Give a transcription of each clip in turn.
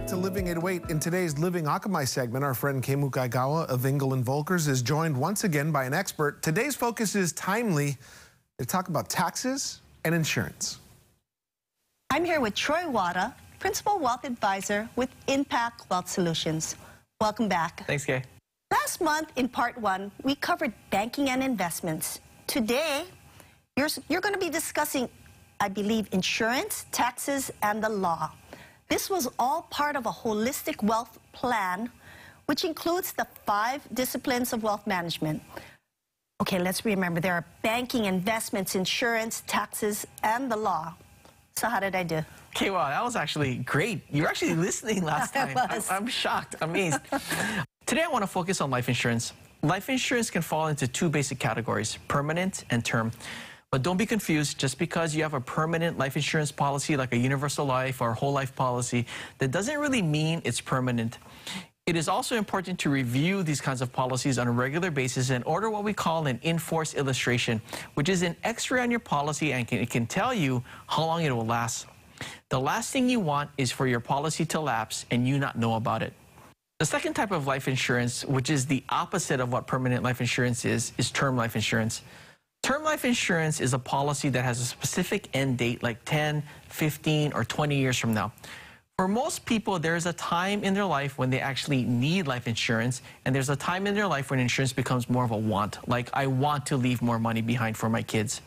back to Living 808. In today's Living Akamai segment, our friend Kemu Kaigawa of Engel & Volkers is joined once again by an expert. Today's focus is timely. They talk about taxes and insurance. I'm here with Troy Wada, Principal Wealth Advisor with Impact Wealth Solutions. Welcome back. Thanks, Kay. Last month in part one, we covered banking and investments. Today, you're going to be discussing, I believe, insurance, taxes, and the law. This was all part of a holistic wealth plan, which includes the 5 disciplines of wealth management. Okay, let's remember there are banking, investments, insurance, taxes, and the law. So how did I do? Okay, wow, that was actually great. You were actually listening last time. I'm shocked, amazed. Today I want to focus on life insurance. Life insurance can fall into 2 basic categories, permanent and term. But don't be confused, just because you have a permanent life insurance policy like a universal life or whole life policy, that doesn't really mean it's permanent. It is also important to review these kinds of policies on a regular basis and order what we call an in-force illustration, which is an X-ray on your policy and it can tell you how long it will last. The last thing you want is for your policy to lapse and you not know about it. The second type of life insurance, which is the opposite of what permanent life insurance is term life insurance. Term life insurance is a policy that has a specific end date, like 10, 15, or 20 years from now. For most people, there's a time in their life when they actually need life insurance, and there's a time in their life when insurance becomes more of a want, like I want to leave more money behind for my kids.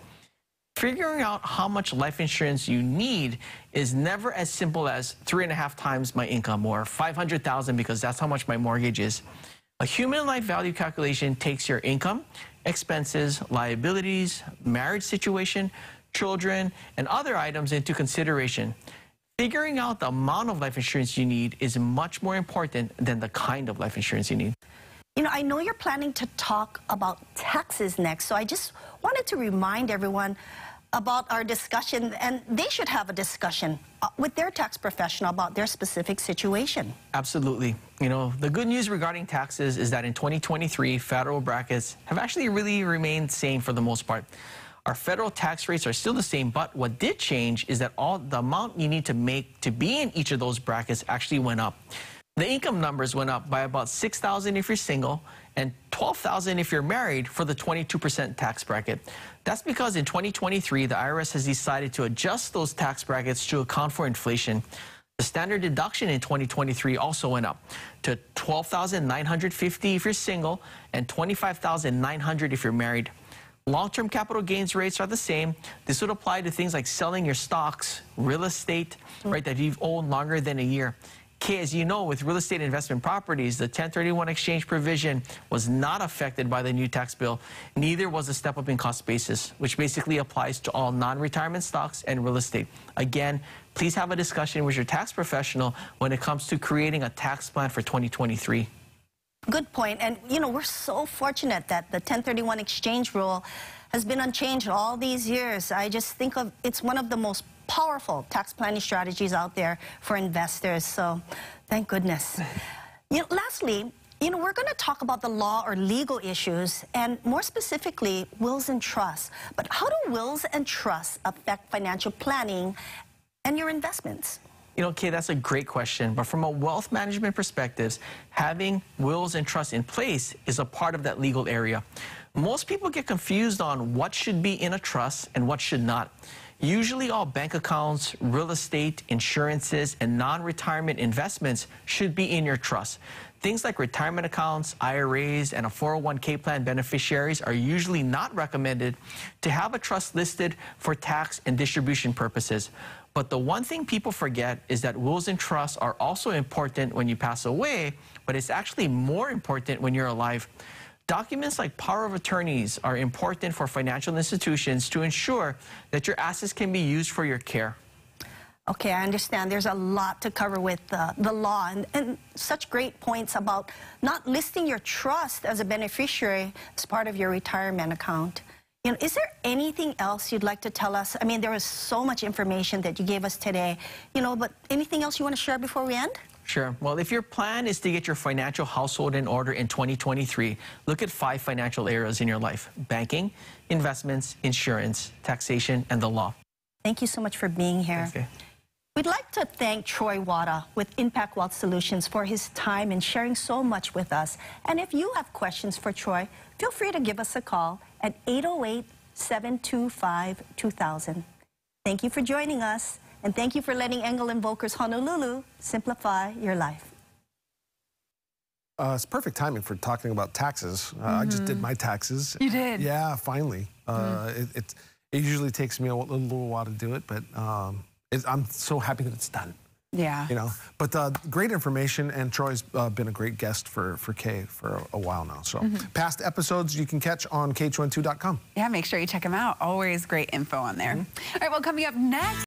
Figuring out how much life insurance you need is never as simple as 3.5 times my income or 500,000 because that's how much my mortgage is. A human life value calculation takes your income, expenses, liabilities, marriage situation, children, and other items into consideration. Figuring out the amount of life insurance you need is much more important than the kind of life insurance you need. You know, I know you're planning to talk about taxes next, so I just wanted to remind everyone about our discussion, and they should have a discussion with their tax professional about their specific situation. Absolutely. You know, the good news regarding taxes is that in 2023, federal brackets have actually really remained same for the most part. Our federal tax rates are still the same, but what did change is that the amount you need to make to be in each of those brackets actually went up. The income numbers went up by about $6,000 if you're single and $12,000 if you're married for the 22% tax bracket. That's because in 2023, the IRS has decided to adjust those tax brackets to account for inflation. The standard deduction in 2023 also went up to $12,950 if you're single and $25,900 if you're married. Long-term capital gains rates are the same. This would apply to things like selling your stocks, real estate, right, that you've owned longer than a year. Kay, as you know, with real estate investment properties, the 1031 exchange provision was not affected by the new tax bill. Neither was the step-up in cost basis, which basically applies to all non-retirement stocks and real estate. Again, please have a discussion with your tax professional when it comes to creating a tax plan for 2023. Good point. And, you know, we're so fortunate that the 1031 exchange rule has been unchanged all these years. I just think of it's one of the most powerful tax planning strategies out there for investors. So thank goodness. You know, lastly, you know, we're going to talk about the law or legal issues and more specifically wills and trusts. But how do wills and trusts affect financial planning and your investments? You know, Kay, that's a great question. But from a wealth management perspective, having wills and trusts in place is a part of that legal area. Most people get confused on what should be in a trust and what should not. Usually all bank accounts, real estate, insurances, and non-retirement investments should be in your trust. Things like retirement accounts, IRAs, and a 401k plan beneficiaries are usually not recommended to have a trust listed for tax and distribution purposes. But the one thing people forget is that wills and trusts are also important when you pass away, but it's actually more important when you're alive. Documents like power of attorneys are important for financial institutions to ensure that your assets can be used for your care. Okay, I understand. There's a lot to cover with the law and such great points about not listing your trust as a beneficiary as part of your retirement account. You know, is there anything else you'd like to tell us? I mean, there was so much information that you gave us today, you know, but anything else you want to share before we end? Sure. Well, if your plan is to get your financial household in order in 2023, look at 5 financial areas in your life: banking, investments, insurance, taxation, and the law. Thank you so much for being here. Okay. We'd like to thank Troy Wada with Impact Wealth Solutions for his time and sharing so much with us. And if you have questions for Troy, feel free to give us a call at 808-725-2000. Thank you for joining us, and thank you for letting Engel & Volkers Honolulu simplify your life. It's perfect timing for talking about taxes. I just did my taxes. You did? Yeah, finally. It usually takes me a little while to do it, but I'm so happy that it's done. Yeah. You know, but great information, and Troy's been a great guest for Kay for a while now. So past episodes you can catch on KH12.com. Yeah, make sure you check them out. Always great info on there. All right, well, coming up next.